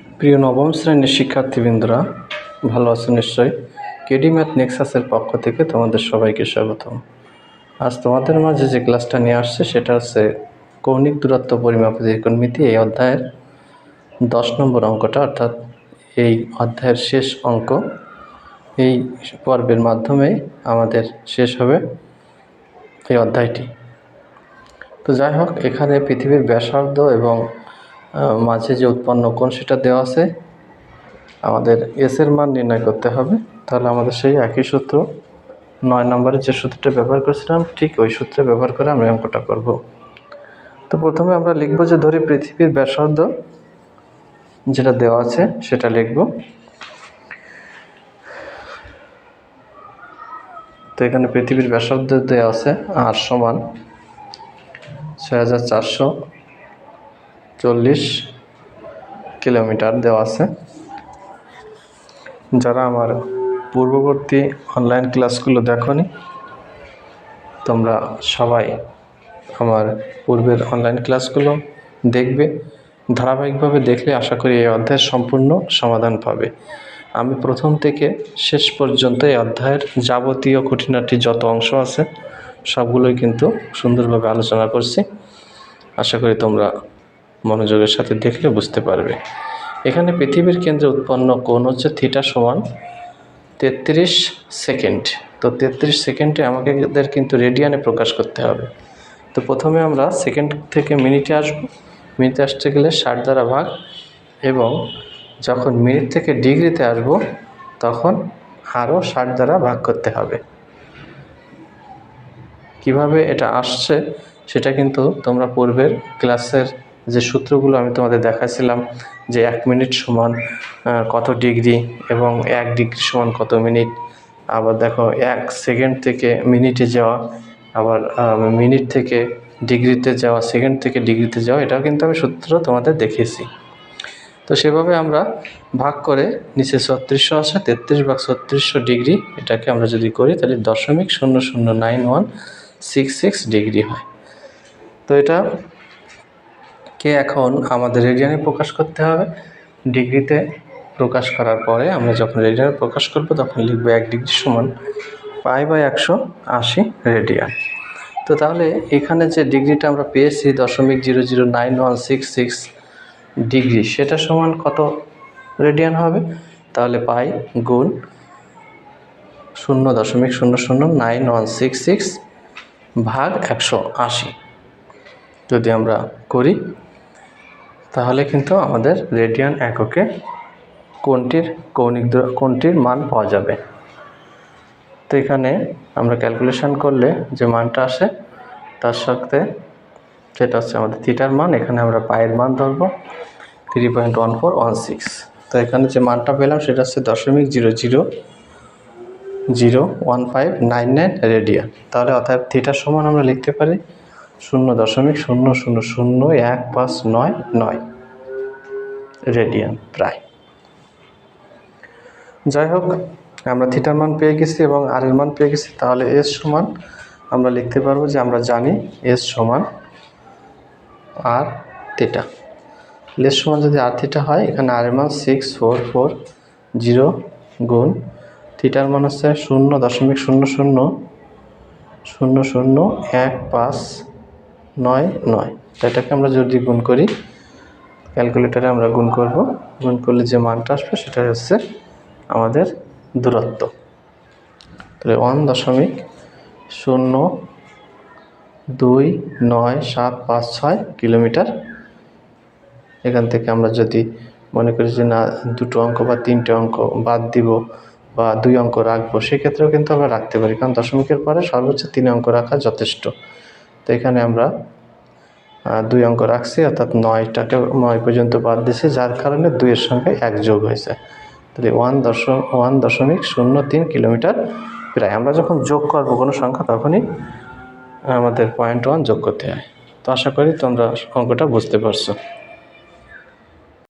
প্রিয় নবম শ্রেণীর শিক্ষার্থীবৃন্দরা, ভালো আছো নিশ্চয়ই। কেডি ম্যাথ নেক্সাসের পক্ষ থেকে তোমাদের সবাইকে স্বাগতম। আজ তোমাদের মাঝে যে ক্লাসটা নিয়ে আসছে সেটা হচ্ছে কৌণিক দূরত্ব পরিমাপের ত্রিকোণমিতি। এই অধ্যায়ের 10 নম্বর অঙ্কটা, অর্থাৎ এই অধ্যায়ের শেষ অঙ্ক। এই পর্বের মাধ্যমে আমাদের শেষ হবে এই অধ্যায়টি। তো যাই হোক, এখানে পৃথিবীর ব্যাসার্ধ এবং মাঝে যে উৎপন্ন কোণ সেটা দেওয়া আছে। আমাদের এস এর মান নির্ণয় করতে হবে। তাহলে আমাদের সেই একই সূত্র 9 নম্বরে যে সূত্রটা ব্যবহার করেছিলাম, ঠিক ওই সূত্রে ব্যবহার করে আমরা অঙ্কটা করব। তো প্রথমে আমরা লিখব যে ধরি পৃথিবীর ব্যাসার্ধ যেটা দেওয়া আছে সেটা লিখব। তো এখানে পৃথিবীর ব্যাসার্ধ দেওয়া আছে আর সমান 6440 কিলোমিটার দেওয়া আছে। যারা আমার পূর্ববর্তী অনলাইন ক্লাসগুলো দেখোনি, তোমরা সবাই আমার পূর্বের অনলাইন ক্লাসগুলো দেখবে। ধারাবাহিকভাবে দেখলে আশা করি এই অধ্যায়ের সম্পূর্ণ সমাধান পাবে। আমি প্রথম থেকে শেষ পর্যন্ত এই অধ্যায়ের যাবতীয় খুঁটিনাটি যত অংশ আছে সবগুলোই কিন্তু সুন্দরভাবে আলোচনা করছি। আশা করি তোমরা মনোযোগের সাথে দেখলে বুঝতে পারবে। এখানে পৃথিবীর কেন্দ্রে উৎপন্ন কোণ হচ্ছে থিটা সমান 33 সেকেন্ড। তো 33 সেকেন্ডে আমাদের কিন্তু রেডিয়ানে প্রকাশ করতে হবে। তো প্রথমে আমরা সেকেন্ড থেকে মিনিটে আসব। মিনিটে আসতে গেলে 60 দ্বারা ভাগ, এবং যখন মিনিট থেকে ডিগ্রিতে আসব তখন আরও 60 দ্বারা ভাগ করতে হবে। কিভাবে এটা আসছে সেটা কিন্তু তোমরা পূর্বের ক্লাসের যে সূত্রগুলো আমি তোমাদের দেখাচ্ছিলাম, যে 1 মিনিট সমান কত ডিগ্রি এবং 1 ডিগ্রি সমান কত মিনিট। আবার দেখো 1 সেকেন্ড থেকে মিনিটে যাওয়া, আবার মিনিট থেকে ডিগ্রিতে যাওয়া, সেকেন্ড থেকে ডিগ্রিতে যাওয়া, এটাও কিন্তু আমি সূত্র তোমাদের দেখিয়েছি। তো সেভাবে আমরা ভাগ করে নিচে 3600 আছে, 33 ভাগ 3600 ডিগ্রি, এটাকে আমরা যদি করি তাহলে 0.009166 ডিগ্রি হয়। তো এটাকে এখন আমাদের রেডিয়ানে প্রকাশ করতে হবে। ডিগ্রিতে প্রকাশ করার পরে আমরা যখন রেডিয়ানে প্রকাশ করব তখন লিখব 1 ডিগ্রি সমান π/180 রেডিয়ান। তো তাহলে এখানে যে ডিগ্রিটা আমরা পেয়েছি 0.009166 ডিগ্রি, সেটা সমান কত রেডিয়ান হবে? তাহলে পাই গুণ 0.009166 ভাগ 180 যদি আমরা করি, তাহলে কিন্তু আমাদের রেডিয়ান এককে কোণটির মান পাওয়া যাবে। তো এখানে আমরা ক্যালকুলেশন করলে যে মানটা আসে তার সাথে সেটা হচ্ছে আমাদের থিটার মান। এখানে আমরা পায়ের মান ধরবো 3.1416। তো এখানে যে মানটা পেলাম সেটা হচ্ছে 0.001599 রেডিয়ান। তাহলে অর্থাৎ থিটার সমান আমরা লিখতে পারি 0.001599 রেডিয়ান প্রায়। যাই হোক, আমরা থিটার মান পেয়ে গেছি এবং আর এর মান পেয়ে গেছি। তাহলে এস সমান আমরা লিখতে পারবো যে আমরা জানি এস সমান আর থিটা। এস সমান যদি আর থিটা হয়, এখানে আর এর মান 6440 গুণ থিটার মান হচ্ছে 0.00001599। এটাকে আমরা যদি গুণ করি, ক্যালকুলেটারে আমরা গুণ করব, গুণ করলে যে মানটা আসবে সেটা হচ্ছে আমাদের দূরত্ব। তাহলে 1.0295756 কিলোমিটার। এখান থেকে আমরা যদি মনে করি যে না, দুটো অঙ্ক বা তিনটে অঙ্ক বাদ দিব বা 2 অঙ্ক রাখবো, সেক্ষেত্রেও কিন্তু আমরা রাখতে পারি, কারণ দশমিকের পরে সর্বোচ্চ 3 অঙ্ক রাখা যথেষ্ট। তো এখানে আমরা 2 অঙ্ক রাখছি, অর্থাৎ 9 পর্যন্ত বাদ দিছি, যার কারণে 2 এর সঙ্গে 1 যোগ হয়েছে। তাহলে 1.03 কিলোমিটার প্রায়। আমরা যখন যোগ করবো কোনো সংখ্যা তখনই আমাদের 0.1 যোগ করতে হয়। তো আশা করি তোমরা অঙ্কটা বুঝতে পারছো।